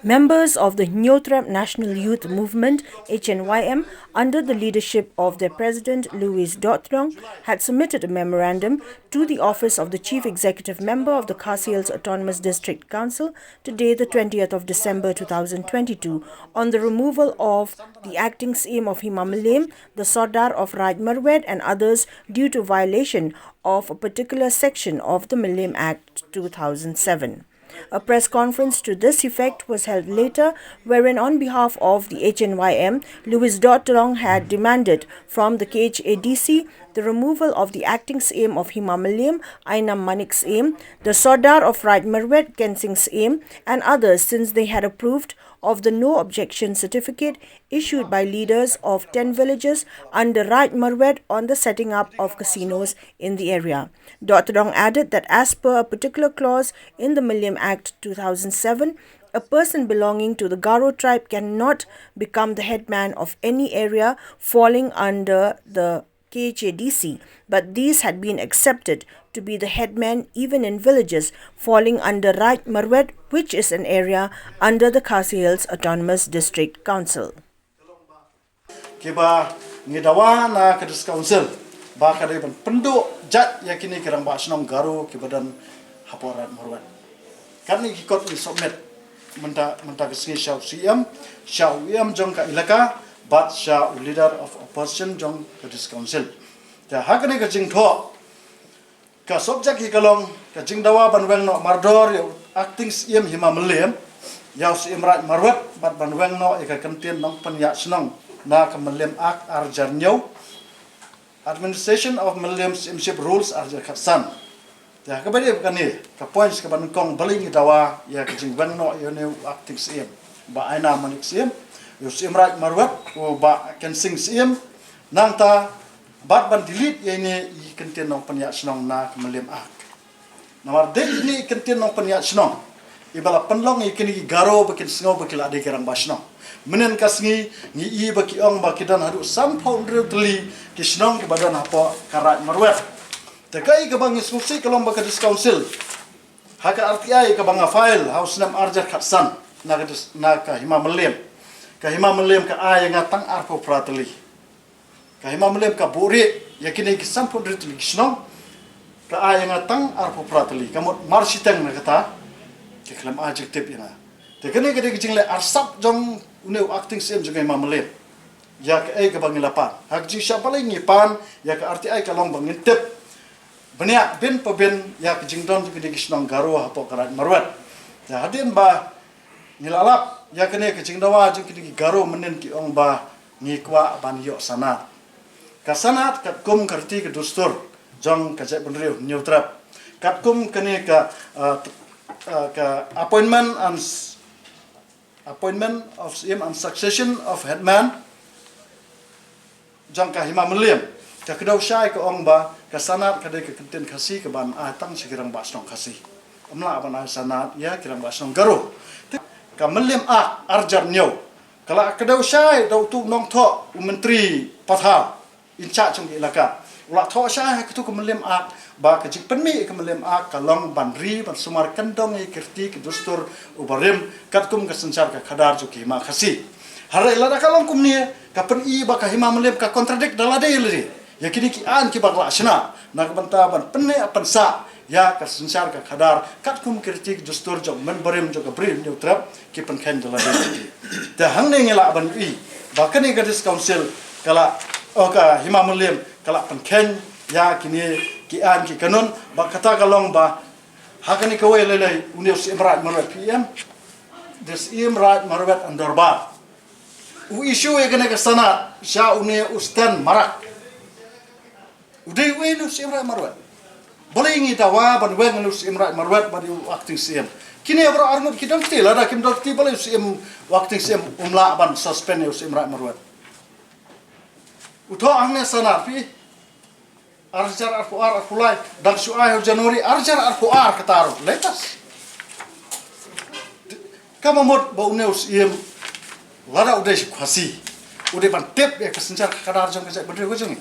Members of the Hynniewtrep National Youth Movement (HNYM), under the leadership of their president Louis Dohtdong, had submitted a memorandum to the office of the Chief Executive Member of the Khasi Autonomous District Council today, the 20th of December 2022, on the removal of the acting Syiem of Hima Mylliem, the Sordar of Raid Myrwet and others due to violation of a particular section of the Mylliem Act 2007. A press conference to this effect was held later, wherein on behalf of the HNYM, Louis Dohtdong had demanded from the Khadc the removal of the acting Syiem of Hima Mylliem, Syiem, the Sordar of Raid Myrwet, Syiem, and others, since they had approved of the no objection certificate issued by leaders of 10 villages under Raid Myrwet on the setting up of casinos in the area. Dohtdong added that as per a particular clause in the Mylliem Act 2007, a person belonging to the Garo tribe cannot become the headman of any area falling under the Khadc, but these had been accepted to be the headmen even in villages falling under Raid Myrwet, which is an area under the Khasi Hills Autonomous District Council. Kiba ngidawa na Khadc Council ba kadaiban penduk jat yakini kirang ba Shillong Garo kibadan hapor Raid Myrwet. Kami ikut submit menta kesini Syiem jong ka ilaka bat leader of opposition jong Khadc Council. Ja hakani ka jing tho ka subject hikalong ka jing dawa banweng no mardor yo acting Syiem Hima Mylliem yaw Syiem Raid Myrwet bat banweng no ika kentien nong penyak senong na ka Mylliem Act arjar nyaw administration of Mylliem Syemship rules arjar Khadc. Ja kabadi kani ka points ka banukong baling dawa ya ka jing weng no yo ne acting Syiem ba aina manik Syiem yo Syiem Raid Myrwet o ba Syiem nang ta bat ban delete ye ni kentien nong penyak senong na ka Mylliem Act. Namar de ni kentien nong penyak senong ibala penlong ikini Garo bakin sengo bakila de kerang basno. Menen kasngi ni I baki ong bakidan hadu sampau ndreli ki senong ke badan apa Raid Myrwet. Tekai ke bang instruksi kalong baka Khadc Council. Haka RTI ke bang file haus nam arjar Khadc na ka Hima Mylliem. Ka Hima Mylliem ka ay ngatang arpo prateli. Ka Hima Mylliem ka buri yakini ki sampau ndreli ki senong ka ay ngatang arpo prateli. Kamot marsiteng na kata ke kelam adjektif ina. Tekene ke de jingle arsap jong uneu acting Syiem jong Hima Mylliem. Ya ke ai ke bang lapan. Hak ji sya paling ngipan ya ke RTI kalong bang ngintip. Banyak bin pebin ya ke jingdon ke de Shillong Garo hapo Raid Myrwet. Ya hadin ba nilalap ya kene ke jingdawa jong ke de Garo menen ki ong ba ngikwa ban yo sanat. Ka sanat kat kum kerti ke dustur jong ka jek benriu Hynniewtrep. Kat kum kene ka appointment of Syiem and succession of headman jong ka Hima Mylliem ka kedau syai ke ong ba ka sanat ka de ke kenten Khasi ke ban atang sekirang ba Shillong Khasi amla ban sanat ya kirang ba Shillong Garo ka Mylliem Act arjar nyo kala kedau syai dau tu nong tho menteri pathal in charge jong ilaka ula tho syai ke tu ke Mylliem Act ba ke jik penmi ke Mylliem Act kalong banri ban sumar kendong i kirti ke dustur ubarim katkum ke sensar ka khadar ju Hima Khasi harai lada kalong kum ni ka pen I ba ka Hima Mylliem ka contradict dalade le ya kini ki an ki bakla sna na ka banta ban penne apansa ya ka sensar ka khadar katkum kirti ke dustur jong menbarim jo ka brim Hynniewtrep ki pen khen dalade ta hangne ngela ban I ba kani Khadc Council kala o ka Hima Mylliem kala pen khen ya kini ki an ki kanon ba kata kalong ba hakani ka we lele uneu Syiem Raid Myrwet PM des Syiem Raid Myrwet andorba u issue ye kene ka sana sha une ustan marak udai we nu Syiem Raid Myrwet boleh ngi dawa ban we nu Syiem Raid Myrwet ba di acting Syiem kini abra armut kidang til ada kim dok ti boleh Syiem acting Syiem umla ban suspend nu Syiem Raid Myrwet utho angne sana pi arjar arfuar arfulai dan suai Januari arjar arfuar ketaruh letas kamamot bau neus Syiem lada udah Khasi udah ban tip ya kesenjar kadar jong kejak bener gue jong